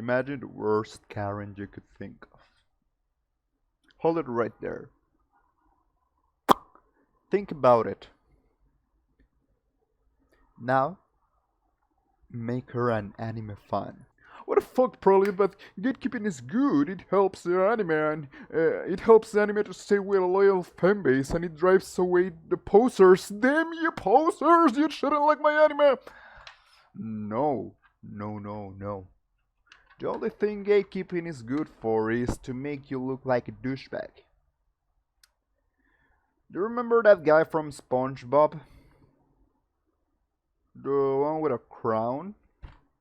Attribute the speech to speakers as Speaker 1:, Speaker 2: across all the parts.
Speaker 1: Imagine the worst Karen you could think of. Hold it right there. Think about it. Now, make her an anime fan. What the fuck, probably, but gatekeeping is good. It helps the anime and it helps the anime to stay with a loyal fan base and it drives away the posers. Damn you posers! You shouldn't like my anime! No, no, no, no. The only thing gatekeeping is good for is to make you look like a douchebag. Do you remember that guy from SpongeBob? The one with a crown?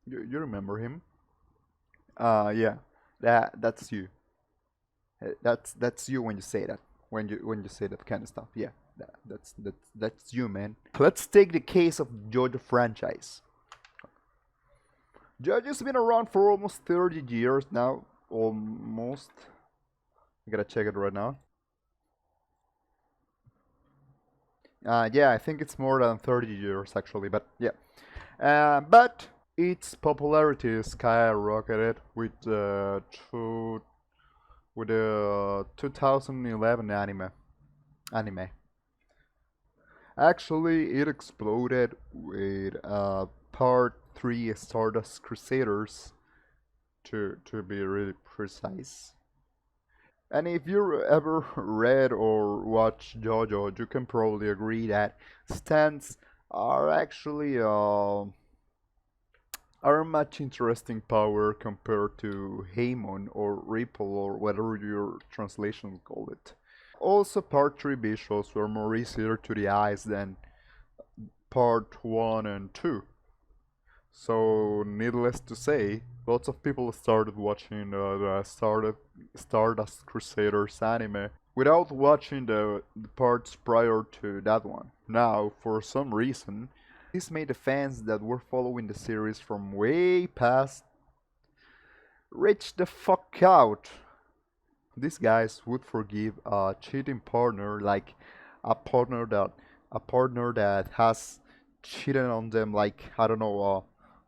Speaker 1: You remember him? Yeah. That's you. That's you when you say that. When you say that kind of stuff. Yeah. That's you, man. Let's take the case of JoJo franchise. JoJo's been around for almost 30 years now. Almost. I gotta check it right now. Yeah, I think it's more than 30 years actually, but yeah. But its popularity skyrocketed with the 2011 anime. Actually, it exploded with Part 3 Stardust Crusaders to be really precise. And if you ever read or watched JoJo, you can probably agree that stands are actually are a much interesting power compared to Hamon or Ripple or whatever your translation call it. Also, part 3 visuals were more easier to the eyes than part 1 and 2. So, needless to say, lots of people started watching the Stardust Crusaders anime without watching the parts prior to that one. Now, for some reason, this made the fans that were following the series from way past reach the fuck out. These guys would forgive a cheating partner like a partner that a partner that has cheated on them like I don't know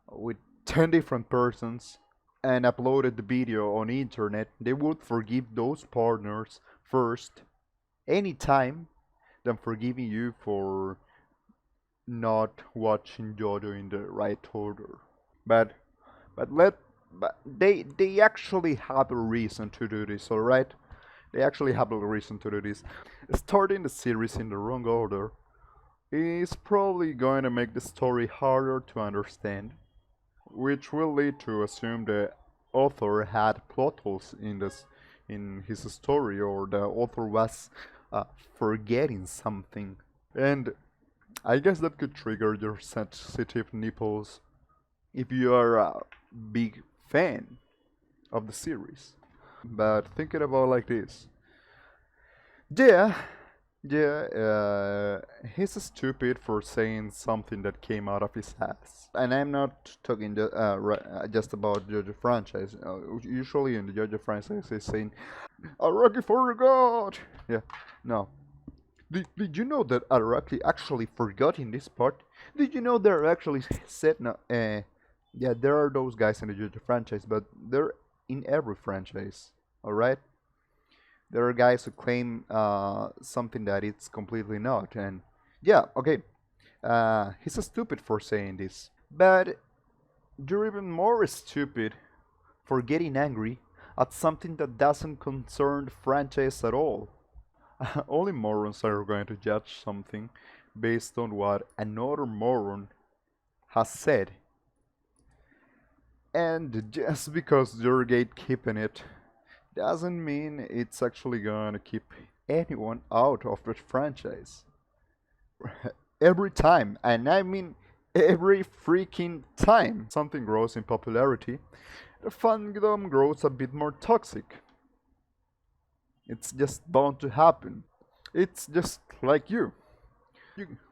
Speaker 1: with 10 different persons and uploaded the video on the internet. They would forgive those partners first anytime than forgiving you for not watching JoJo in the right order. But but let but they actually have a reason to do this, all right? They actually have a reason to do this. Starting the series in the wrong order is probably going to make the story harder to understand, which will lead to assume the author had plot holes in his story or the author was forgetting something. And I guess that could trigger your sensitive nipples if you are a big fan of the series. But thinking about like this, yeah, he's stupid for saying something that came out of his ass. And I'm not talking just about JoJo franchise. Usually in the JoJo franchise, he's saying, "Araki forgot." Yeah, no. Did you know that Araki actually forgot in this part? Did you know they're actually said no? Yeah, there are those guys in the JoJo franchise, but they're in every franchise. All right. There are guys who claim something that it's completely not, and yeah, okay, he's a stupid for saying this, but you're even more stupid for getting angry at something that doesn't concern the franchise at all. Only morons are going to judge something based on what another moron has said, and just because you're gatekeeping it doesn't mean it's actually gonna keep anyone out of the franchise. Every time, and I mean every freaking time something grows in popularity, the fandom grows a bit more toxic. It's just bound to happen. It's just like you.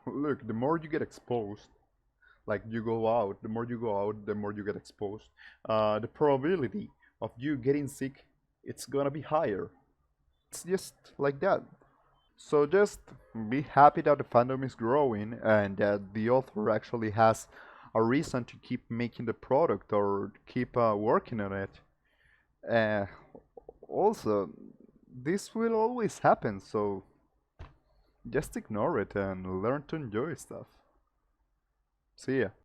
Speaker 1: Look, the more you get exposed, like you go out, the more you go out, the more you get exposed. The probability of you getting sick, it's gonna be higher. It's just like that. So just be happy that the fandom is growing and that the author actually has a reason to keep making the product or keep working on it. Uh, Also, this will always happen, so just ignore it and learn to enjoy stuff. See ya.